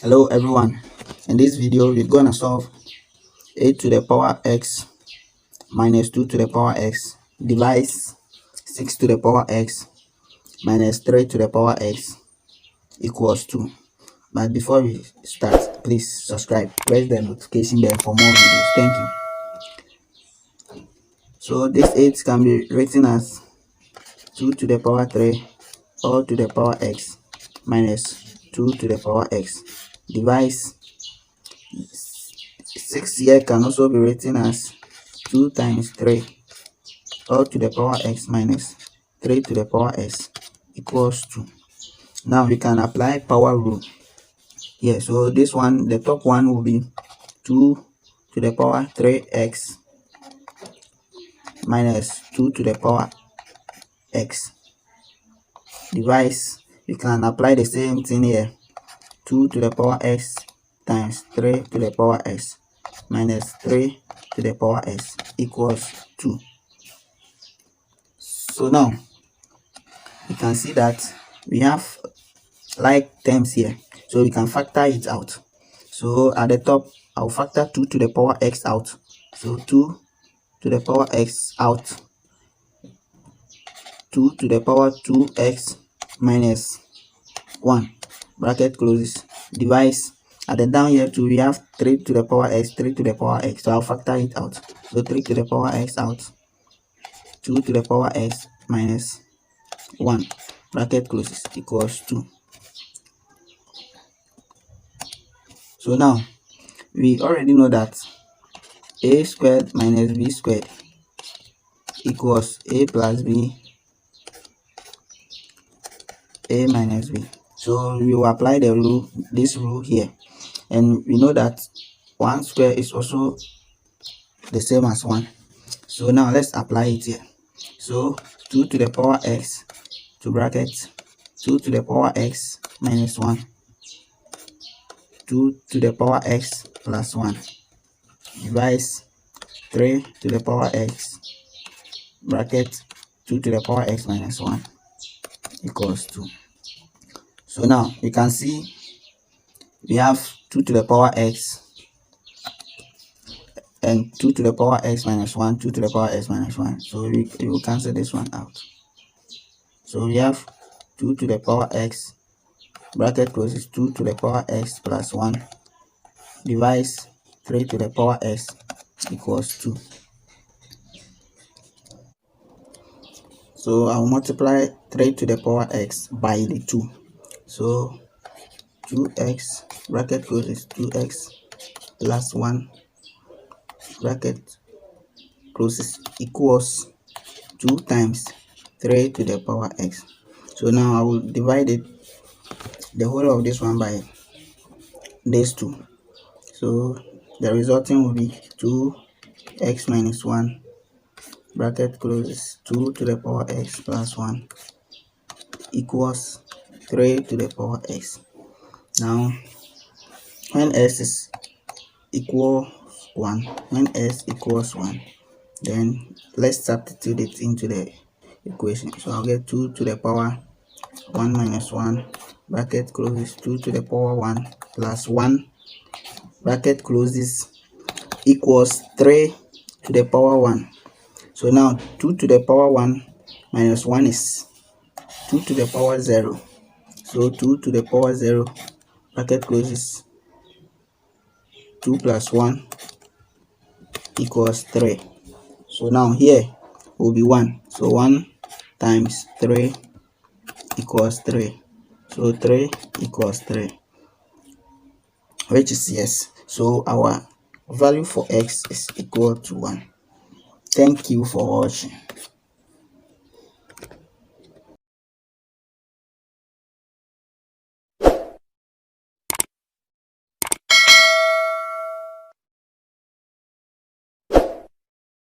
Hello everyone, in this video we're gonna solve 8 to the power x minus 2 to the power x divides 6 to the power x minus 3 to the power x equals 2. But before we start, please subscribe, press the notification bell for more videos. Thank you. So this 8 can be written as 2 to the power 3 all to the power x minus 2 to the power x divides 6 here can also be written as 2 times 3 all to the power x minus 3 to the power x equals 2. Now we can apply power rule here. So this one, the top one will be 2 to the power 3x minus 2 to the power x divides, we can apply the same thing here, 2 to the power x times 3 to the power x minus 3 to the power x equals 2. So now you can see that we have like terms here, so we can factor it out. So at the top I'll factor 2 to the power x out, so 2 to the power x out, 2 to the power 2x minus 1 bracket closes divides, at the down here too we have 3 to the power x, 3 to the power x, so I'll factor it out, so 3 to the power x out, 2 to the power x minus 1 bracket closes equals 2. So now we already know that a squared minus b squared equals a plus b, a minus b. So we will apply the rule, this rule here, and we know that 1 square is also the same as 1. So now let's apply it here. So 2 to the power x to bracket 2 to the power x minus 1, 2 to the power x plus 1 divides 3 to the power x bracket 2 to the power x minus 1 equals 2. So now you can see we have 2 to the power x and 2 to the power x minus 1, 2 to the power x minus 1. So we will cancel this one out. So we have 2 to the power x bracket closes 2 to the power x plus 1 divides 3 to the power x equals 2. So I'll multiply 3 to the power x by the 2. So 2x bracket closes 2x plus 1 bracket closes equals 2 times 3 to the power x. So now I will divide it, the whole of this one, by these 2. So the resulting will be 2x minus 1 bracket closes 2 to the power x plus 1 equals 3 to the power x. Now when s is equal 1, when s equals 1, then let's substitute it into the equation. So I'll get 2 to the power 1 minus 1 bracket closes 2 to the power 1 plus 1 bracket closes equals 3 to the power 1. So now 2 to the power 1 minus 1 is 2 to the power 0. So 2 to the power 0 bracket closes 2 plus 1 equals 3. So now here will be 1. So 1 times 3 equals 3. So 3 equals 3, which is yes. So our value for x is equal to 1. Thank you for watching.